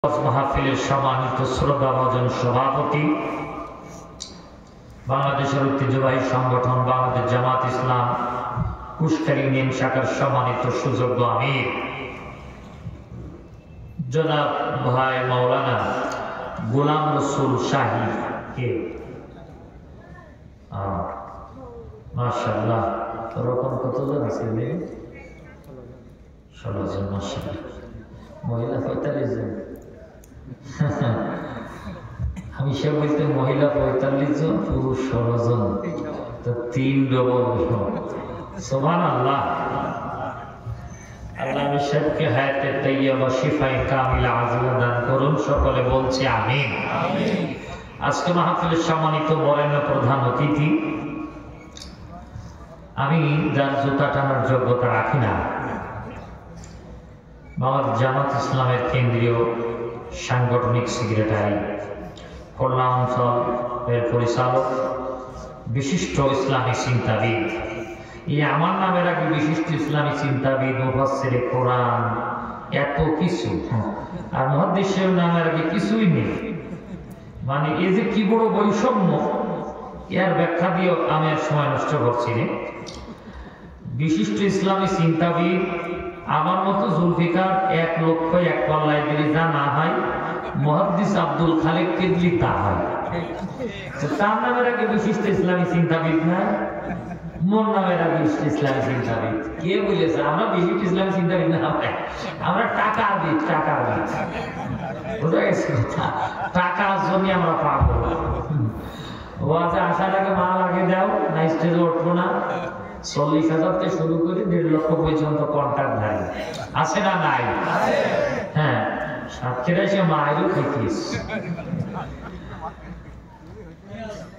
মাহফিলের সম্মানিত শ্রদ্ধাভাজন সভাপতি, বাংলাদেশের ঐতিহ্যবাহী সংগঠন বাংলাদেশ জামাত ইসলাম কুশকারী ইউনিয়ন শাখার সম্মানিত সুযোগ্য আমির জনাব ভাই মাওলানা গোলাম রসুল শাহী কে মাশাআল্লাহ ওরকম কতজন আছে? 16 জন। মাশাআল্লাহ। মহিলা 45 জন। আমি সে বলতে মহিলা 45 জন, পুরুষ 16 জন, তো 3 ডবল। সুবহানাল্লাহ। আল্লাহ সবকে হায়াতে তাইয়্যিবা শিফায়ে কামিলা আজিলা দান করুন, সকলে বলছি আমিন। আজকে মাহফিলের সম্মানিত বরেণ্য প্রধান অতিথি, আমি যার জুতা টানার যোগ্যতা রাখি না, বাংলাদেশ জামাত ইসলামের কেন্দ্রীয় সাংগঠনিক সেক্রেটারি, খুলনা অঞ্চলের পরিচালক, বিশিষ্ট ইসলামী চিন্তাবিদ। এই আমার নামের আগে বিশিষ্ট ইসলামী চিন্তাবিদ, মুফাসসিরে কোরআন, এত কিছু, আর মুহাদ্দিসের নামের আগে কিছুই নেই। মানে এই যে কি বড় বৈষম্য, এর ব্যাখ্যা দিয়ে আমি আর সময় নষ্ট করছি না। বিশিষ্ট ইসলামী চিন্তাবিদ আমার মতো জুলফিকার 1 লক্ষ 1 পাল্লায় দিলে যা না হয়, মুহাদ্দিস আব্দুল খালেক কেদলি তা হয়। তার নামের আগে বিশিষ্ট ইসলামী চিন্তাবিদ না, মোর নামের আগে বিশিষ্ট ইসলামী চিন্তাবিদ। কে বলেছে আমরা বিশিষ্ট ইসলামী চিন্তাবিদ না? আমরা টাকার দিই, টাকার দিই। বুঝা গেছে কথা? টাকার জন্য আমরা পাবো। ওয়াজে আসার আগে মাল আগে দাও, না স্টেজে উঠবো না। 40,000 থেকে শুরু করে 1.5 লক্ষ পর্যন্ত কন্ট্রাক্ট ধারী আছে না নাই? হ্যাঁ, সাতক্ষীরা এসে মায়েরও খেতিস।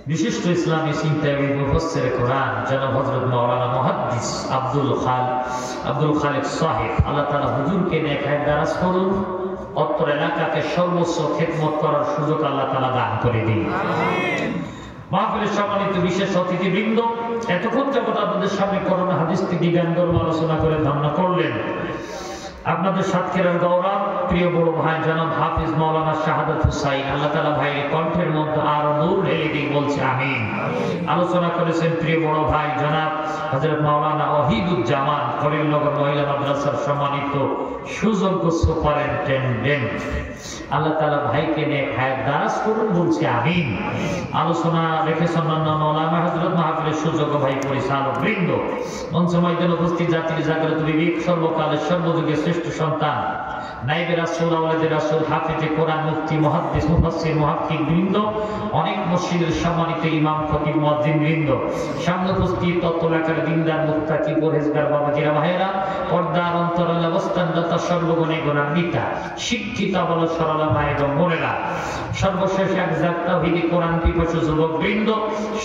বিশিষ্ট ইসলামী চিন্তাবিদ, মুফাসসিরে কোরআন জনাব হযরত মাওলানা মুহাদ্দিস আব্দুল খালেক সাহেব, আল্লাহ তাআলা হুজুরকে নেক হায়াত দারাজ করুন, অত্র এলাকাকে সর্বোচ্চ খেদমত করার সুযোগ আল্লাহ তাআলা দান করে দিন। মাহফিলের সম্মানিত বিশেষ অতিথিবৃন্দ, এতক্ষণ যাবত আপনাদের সামনে করোনা হাদিস থেকে জ্ঞান গর্ব আলোচনা করে ধারণা করলেন আপনাদের সাতক্ষীরার গৌরব প্রিয় বড় ভাই জনাব হাফিজ মাওলানা শাহাদাত হুসাইন, আল্লাহ তাআলা ভাইয়ের কণ্ঠের মধ্যে আরো নূর ঢেলে দিয়ে বলছে আমিন। আলোচনা করেছেন প্রিয় বড় ভাই জনাব হযরত মাওলানা ওয়াহিদুজ্জামান, করিমনগর মহিলা মাদ্রাসার সম্মানিত সুযোগ্য সুপারিনটেন্ডেন্ট, আল্লাহ তাআলা ভাইকে নেক হায়াত দারাজ করুন, বলছে আমিন। আলোচনা রেখেছেন মাওলানা হযরত মাহফিলের সুযোগ্য ভাই পরিচালক বৃন্দ, মঞ্চ ময়দানে উপস্থিত জাতির জাগ্রত বিবেক, সর্বকালের সর্বযুগের শ্রেষ্ঠ সন্তান, নাইবে রাসূল, আওলাদে রাসূল, হাফেজে কোরআন, মুফতি, মুহাদ্দিস, মুফাসসির, মুহাক্কিক বৃন্দ, অনেক মসজিদের সম্মানিত ইমাম, খতিব, মুয়াজ্জিন বৃন্দ, সামনে উপস্থিত তত্ত্বলাকার দিনদার, মুত্তাকি, পরহেজগার বাবাজিরা, ভাইয়েরা, পর্দার অন্তরাল অবস্থানরত সর্বগুণে গুণান্বিতা শিক্ষিতা বল সরলা মা এবং বোনেরা, সর্বশেষ একজাত তাওহীদি কোরআন পিপাসু যুবক বৃন্দ,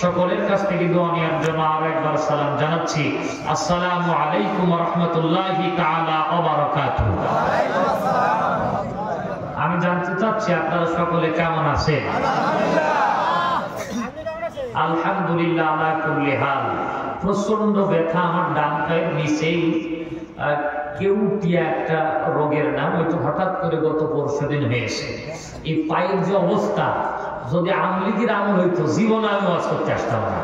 সকলের কাছ থেকে দোয়া নেওয়ার জন্য আরো একবার সালাম জানাচ্ছি। আসসালামু আলাইকুম ওয়া রাহমাতুল্লাহি তাআলা ওয়া বারাকাতুহু। আমি জানতে চাচ্ছি আপনারা সকলে কেমন আছেন? আলহামদুলিল্লাহ আলা কুল্লি হাল। প্রচন্ড ব্যথা আমার ডান পায়ের নিচেই, কেউটিয়া একটা রোগের নাম, ওইটা হঠাৎ করে গত পরশুদিন হয়েছে। এই পায়ের যে অবস্থা, যদি আমলিগির আমল হইতো জীবনে আমি ওয়াজ করতে আসতাম না।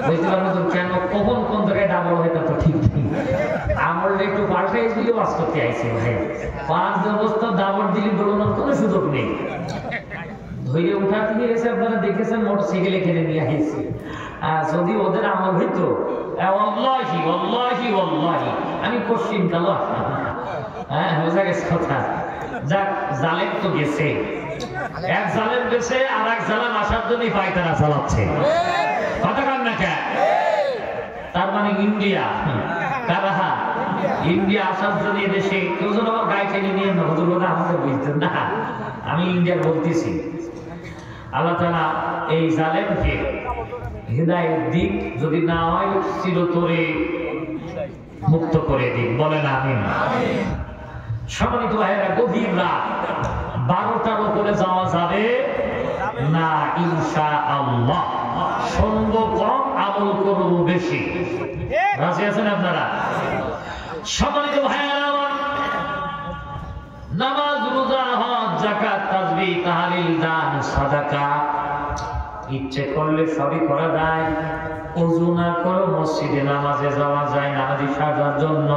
বুঝতে পারবো তো কেন, কখন কোন জায়গায় ডাবল হয় তা তো ঠিক নেই। আমলটা একটু পাল্টাই দিলে ওয়াজ করতে আইছে ভাই। পাঁচ যে অবস্থা ডাবল দিলে বলুন কোনো সুযোগ নেই। ধৈর্য উঠাতে গিয়েছে, আপনারা দেখেছেন মোটরসাইকেলে কিনে নিয়ে আসছে। যদি ওদের আমল হইতো, ওয়াল্লাহি ওয়াল্লাহি ওয়াল্লাহি আমি পশ্চিম কাল, হ্যাঁ বোঝা গেছে কথা। যাক, জালেম তো গেছে, এক জালেম গেছে, আর এক জালেম আসার জন্যই পায়তারা চালাচ্ছে। কথা কান না কেন? তার মানে ইন্ডিয়া, কারা ইন্ডিয়া আসার জন্য দেশে কেউ যেন আমার গায়ে টেনে নিয়ে না, হুজুর বলে আমাকে বুঝতেন না, আমি ইন্ডিয়ার বলতেছি। আল্লাহ তাআলা এই জালেমকে হিদায়াত দিক, যদি না হয় চিরতরে মুক্ত করে দিক, বলেন আমিন। সম্মানিত ভাইয়েরা, গভীর রাত 12টার উপরে যাওয়া যাবে না ইনশাআল্লাহ। শুনবো কম, আমল করবো বেশি। রাজি আছেন আপনারা? সম্মানিত ভাইয়েরা, নামাজ, রোজা, হজ, যাকাত, তাসবিহ, তাহলিল, দান, সাদাকা ইচ্ছে করলে সবই করা যায়। ওযু না করে মসজিদে নামাজে যাওয়া যায় নামাজি সাজার জন্য।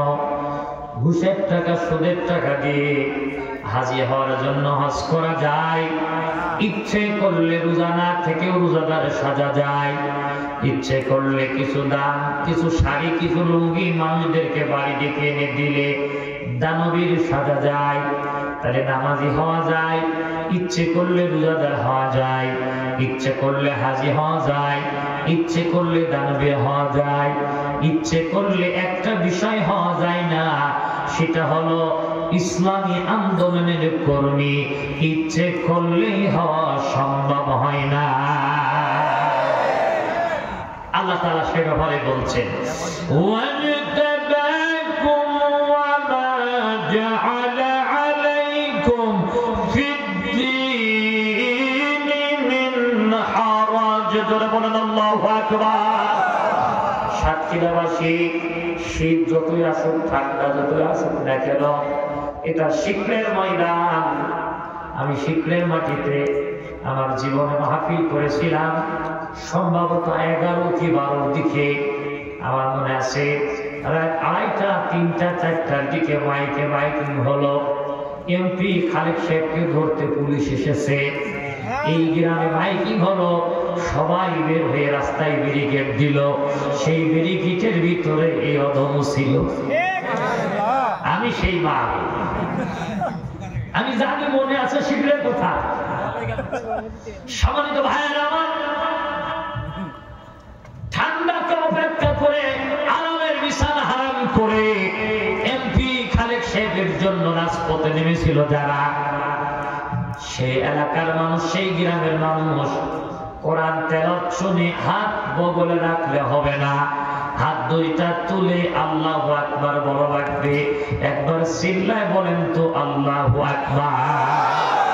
ঘুষের টাকা, সুদের টাকা দিয়ে হাজি হওয়ার জন্য হজ করা যায়। ইচ্ছে করলে রোজা না থেকেও রোজাদার সাজা যায়। ইচ্ছে করলে কিছু দান, কিছু শাড়ি, কিছু লুঙ্গি মানুষদেরকে বাড়ি ডেকে এনে দিলে দানবীর সাজা যায়। তাহলে নামাজি হওয়া যায়, ইচ্ছে করলে রোজাদার হওয়া যায়, ইচ্ছে করলে হাজি হওয়া যায়, ইচ্ছে করলে দানবীর হওয়া যায়। ইচ্ছে করলে একটা বিষয় হওয়া যায় না, সেটা হলো ইসলামী আন্দোলনের কর্মী। ইচ্ছে করলেই হওয়া সম্ভব হয় না। আল্লাহ তাআলা সে ব্যাপারে বলছেন, ওয়াজতাবাকুম ওয়া মা জাআলা আলাইকুম ফিদ-দীনি মিন হারাজ। জোরে বলেন আল্লাহু আকবার। সাতক্ষীরাবাসী, শীত যতই আসুক, ঠান্ডা যতই আসুক না কেন, এটা শিখরের ময়দান। আমি শিখরের মাটিতে আমার জীবনে মাহফিল করেছিলাম, সম্ভবত 11 কি 12 দিকে। আমার মনে আছে রাত 2:30, 3টা, 4টার দিকে মাইকিং হলো। এমপি খালেক সাহেবকে ধরতে পুলিশ এসেছে। এই গ্রামে মাইকিং হলো, সবাই বের হয়ে রাস্তায় ব্যারিকেড দিল। সেই ব্যারিকেডের ভিতরে এই অধম ছিল। আমি সেই মা, আমি জানি মনে আছে শিখরের কথা। সম্মানিত ভাইয়েরা আমার, ঠান্ডাকে অপেক্ষা করে আরামের বিছানা হারাম করে এমপি খালেক সাহেবের জন্য রাজপথে নেমেছিল যারা, সেই এলাকার মানুষ, সেই গ্রামের মানুষ কোরআন তেলাওয়াত শুনে হাত বগলে রাখলে হবে না, হাত দুইটা তুলে আল্লাহু আকবার বড় লাগবে। একবার চিল্লায় বলেন তো আল্লাহু আকবার।